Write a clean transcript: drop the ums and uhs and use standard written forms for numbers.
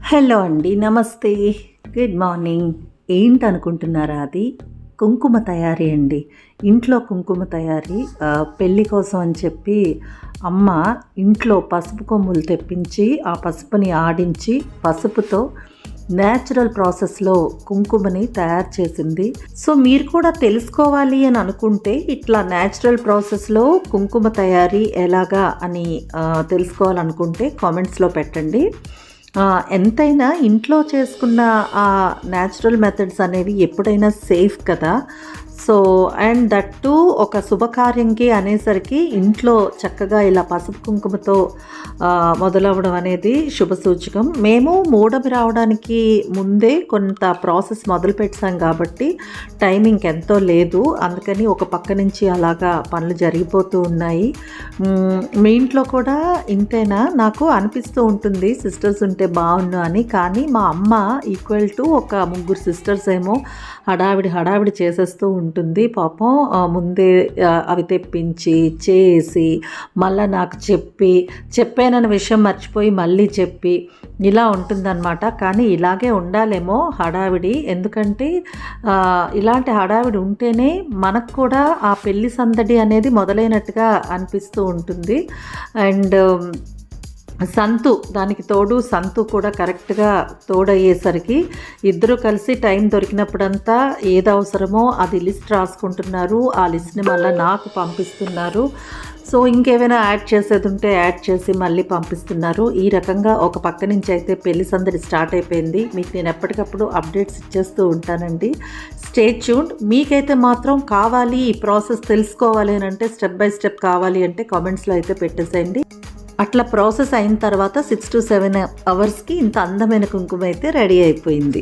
Hello అండి, నమస్తే, good morning. ఏంటనుకుంటున్నారా? అది కుంకుమ తయారీ అండి. ఇంట్లో కుంకుమ తయారీ. పెళ్ళి కోసం అని చెప్పి అమ్మ ఇంట్లో పసుపు కొమ్ములు తెప్పించి ఆ పసుపుని ఆడించి పసుపుతో న్యాచురల్ ప్రాసెస్లో కుంకుమని తయారు చేసింది. సో మీరు కూడా తెలుసుకోవాలి అని అనుకుంటే ఇట్లా న్యాచురల్ ప్రాసెస్లో కుంకుమ తయారీ ఎలాగా అని తెలుసుకోవాలనుకుంటే కామెంట్స్లో పెట్టండి. ఎంతైనా ఇంట్లో చేసుకున్న ఆ న్యాచురల్ మెథడ్స్ అనేవి ఎప్పుడైనా సేఫ్ కదా. సో అండ్ దట్ టు ఒక శుభకార్యంకి అనేసరికి ఇంట్లో చక్కగా ఇలా పసుపు కుంకుమతో మొదలవడం అనేది శుభసూచకం. మేము మూడమి రావడానికి ముందే కొంత ప్రాసెస్ మొదలు పెట్టాం కాబట్టి టైమింగ్ ఎంతో లేదు, అందుకని ఒక పక్క నుంచి అలాగా పనులు జరిగిపోతూ ఉన్నాయి. మీ ఇంట్లో కూడా ఇంతేనా? నాకు అనిపిస్తూ ఉంటుంది సిస్టర్స్ ఉంటే బాగుండు అని, కానీ మా అమ్మ ఈక్వల్ టు ఒక ముగ్గురు సిస్టర్స్ ఏమో హడావిడి చేసేస్తూ ఉంటుంది పాపం. ముందే అవి తెప్పించి చేసి మళ్ళీ నాకు చెప్పానన్న విషయం మర్చిపోయి మళ్ళీ చెప్పి ఇలా ఉంటుందన్నమాట. కానీ ఇలాగే ఉండాలేమో హడావిడి, ఎందుకంటే ఇలాంటి హడావిడి ఉంటేనే మనకు కూడా ఆ పెళ్లి సందడి అనేది మొదలైనట్టుగా అనిపిస్తూ ఉంటుంది. అండ్ దానికి తోడు సంతు కూడా కరెక్ట్గా తోడయ్యేసరికి ఇద్దరు కలిసి టైం దొరికినప్పుడంతా ఏది అవసరమో అది లిస్ట్ రాసుకుంటున్నారు. ఆ లిస్ట్ని మళ్ళీ నాకు పంపిస్తున్నారు. సో ఇంకేమైనా యాడ్ చేసేది ఉంటే యాడ్ చేసి మళ్ళీ పంపిస్తున్నారు. ఈ రకంగా ఒక పక్క నుంచి అయితే పెళ్లి సందడి స్టార్ట్ అయిపోయింది. మీకు నేను ఎప్పటికప్పుడు అప్డేట్స్ ఇచ్చేస్తూ ఉంటానండి. Stay tuned. మీకైతే మాత్రం కావాలి ఈ ప్రాసెస్ తెలుసుకోవాలి అని అంటే స్టెప్ బై స్టెప్ కావాలి అంటే కామెంట్స్లో అయితే పెట్టేసేయండి. అట్లా ప్రాసెస్ అయిన తర్వాత 6 to 7 అవర్స్కి ఇంత అందమైన కుంకుమ అయితే రెడీ అయిపోయింది.